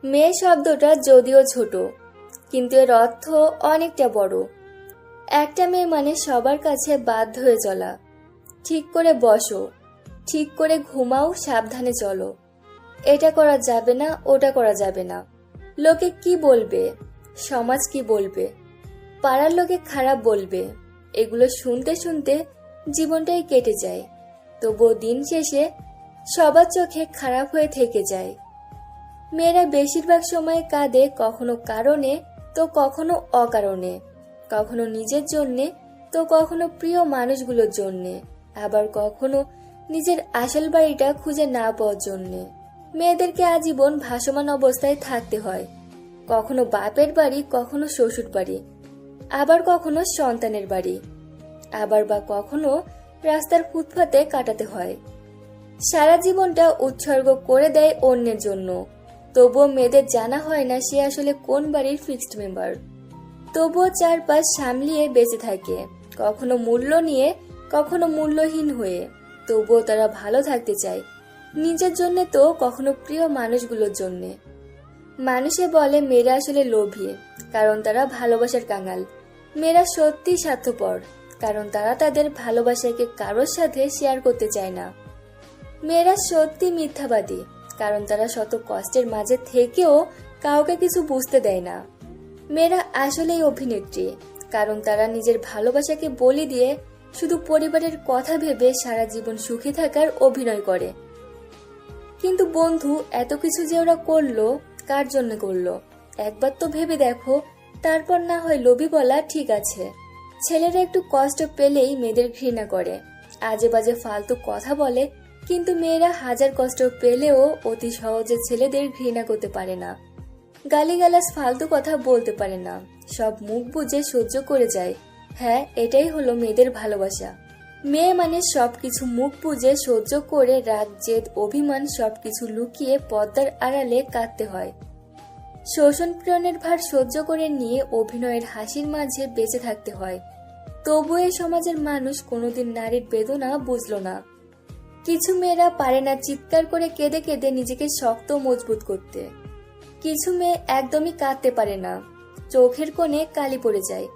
মেয়ে শব্দটা যদিও ছোট, কিন্তু এর অর্থ অনেকটা বড়। একটা মেয়ে মানে সবার কাছে বাধ্য হয়ে চলা। ঠিক করে বসো, ঠিক করে ঘুমাও, সাবধানে চলো। এটা করা যাবে না, ওটা করা যাবে না। লোকে কি বলবে, সমাজ কি বলবে, পাড়ার লোকে খারাপ বলবে, এগুলো শুনতে শুনতে জীবনটাই কেটে যায়। তবুও দিন শেষে সবার চোখে খারাপ হয়ে থেকে যায়। মেয়েরা বেশিরভাগ সময় কাঁদে, কখনো কারণে তো কখনো অকারণে, কখনো নিজের জন্যে তো কখনো প্রিয় মানুষগুলোর জন্যে, আবার কখনো নিজের আসল বাড়িটা খুঁজে না পাওয়ার জন্যে। মেয়েদেরকে আজীবন ভাসমান অবস্থায় থাকতে হয়, কখনো বাপের বাড়ি, কখনো শ্বশুর বাড়ি, আবার কখনো সন্তানের বাড়ি, আবার বা কখনো রাস্তার ফুটপাতে কাটাতে হয়। সারা জীবনটা উৎসর্গ করে দেয় অন্যের জন্য, তবুও মেয়েদের জানা হয় না সে আসলে কোন বাড়ির ফিক্সড মেম্বার। তবুও চারপাশ সামলিয়ে বেঁচে থাকে, কখনো মূল্য নিয়ে, কখনো মূল্যহীন হয়ে। তবুও তারা ভালো থাকতে চায়, নিজের জন্য তো কখনো প্রিয় মানুষগুলোর জন্যে। মানুষে বলে মেয়েরা আসলে লোভী, কারণ তারা ভালোবাসার কাঙাল। মেয়েরা সত্যি স্বার্থপর, কারণ তারা তাদের ভালোবাসাকে কারোর সাথে শেয়ার করতে চায় না। মেয়েরা সত্যি মিথ্যাবাদী, কারণ তারা শত কষ্টের মাঝে থেকেও কাউকে কিছু বুঝতে দেয় না। মেয়েরা আসলেই অভিনেত্রী, কারণ তারা নিজের ভালোবাসাকে বলি দিয়ে শুধু পরিবারের কথা ভেবে সারা জীবন সুখী থাকার অভিনয় করে। কিন্তু বন্ধু, এত কিছু যে ওরা করলো, কার জন্য করলো? একবার তো ভেবে দেখো, তারপর না হয় লোভী বলা ঠিক আছে। ছেলেরা একটু কষ্ট পেলেই মেয়েদের ঘৃণা করে, আজে বাজে ফালতু কথা বলে, কিন্তু মেয়েরা হাজার কষ্ট পেলেও অতি সহজে ছেলেদের ঘৃণা করতে পারে না। গালিগালাজ ফালতু কথা বলতে পারে না, সব মুখ বুজে সহ্য করে যায়। হ্যাঁ, এটাই হলো মেয়েদের ভালোবাসা। মেয়ে মানে সবকিছু মুখ বুজে সহ্য করে, রাগ, জেদ, অভিমান সবকিছু লুকিয়ে পর্দার আড়ালে কাঁদতে হয়। শোষণ পীড়নের ভার সহ্য করে নিয়ে অভিনয়ের হাসির মাঝে বেঁচে থাকতে হয়। তবু এই সমাজের মানুষ কোনোদিন নারীর বেদনা বুঝলো না। কিছু মেয়েরা পারে না চিৎকার করে কেঁদে কেঁদে নিজেকে শক্ত মজবুত করতে। কিছু মেয়ে একদমই কাঁদতে পারে না, চোখের কোণে কালি পড়ে যায়,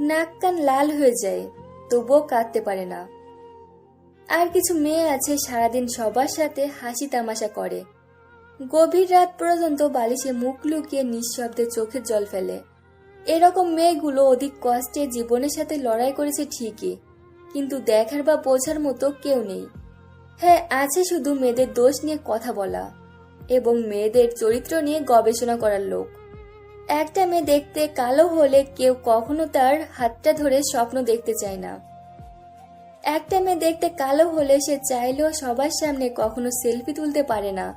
নাক কান লাল হয়ে যায়, তবুও কাঁদতে পারে না। আর কিছু মেয়ে আছে সারাদিন সবার সাথে হাসি তামাশা করে, গভীর রাত পর্যন্ত বালিশে মুখ লুকিয়ে নিঃশব্দে চোখের জল ফেলে। এরকম মেয়েগুলো অধিক কষ্টে জীবনের সাথে লড়াই করেছে ঠিকই, কিন্তু দেখার বা বোঝার মতো কেউ নেই। হ্যাঁ, আছে শুধু মেয়েদের দোষ নিয়ে কথা বলা এবং মেয়েদের চরিত্র নিয়ে গবেষণা করার লোক। একটা মেয়ে দেখতে কালো হলে কেউ কখনো তার হাতটা ধরে স্বপ্ন দেখতে চায় না। একটা মেয়ে দেখতে কালো হলে সে চাইলেও সবার সামনে কখনো সেলফি তুলতে পারে না,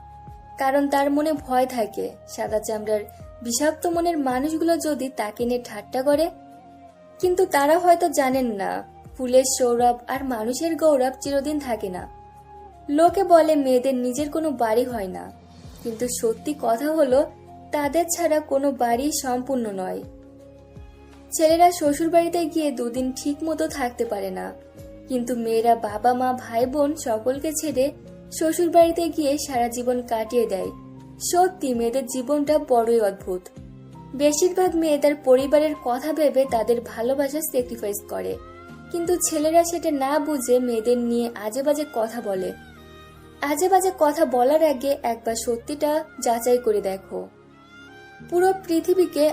কারণ তার মনে ভয় থাকে সাদা চামড়ার বিষাক্ত মনের মানুষগুলো যদি তাকে নিয়ে ঠাট্টা করে। কিন্তু তারা হয়তো জানেন না, ফুলের সৌরভ আর মানুষের গৌরব চিরদিন থাকে না। লোকে বলে মেয়েদের নিজের কোনো বাড়ি হয় না, কিন্তু সত্যি কথা হলো তাদের ছাড়া কোনো বাড়ি সম্পূর্ণ নয়। ছেলেরা শ্বশুর বাড়িতে গিয়ে দুদিন ঠিক মতো থাকতে পারে না, কিন্তু মেয়েরা বাবা মা ভাই বোন সকলকে ছেড়ে শ্বশুর বাড়িতে গিয়ে সারা জীবন কাটিয়ে দেয়। সত্যি মেয়েদের জীবনটা বড়ই অদ্ভুত। বেশিরভাগ মেয়ে তার পরিবারের কথা ভেবে তাদের ভালোবাসা স্যাক্রিফাইস করে, কিন্তু ছেলেরা সেটা না বুঝে মেয়েদের নিয়ে আজে বাজে কথা বলে। আজে বাজে কথা বলার আগে একবার সত্যিটা যাচাই করে দেখো। পুরো পৃথিবীকে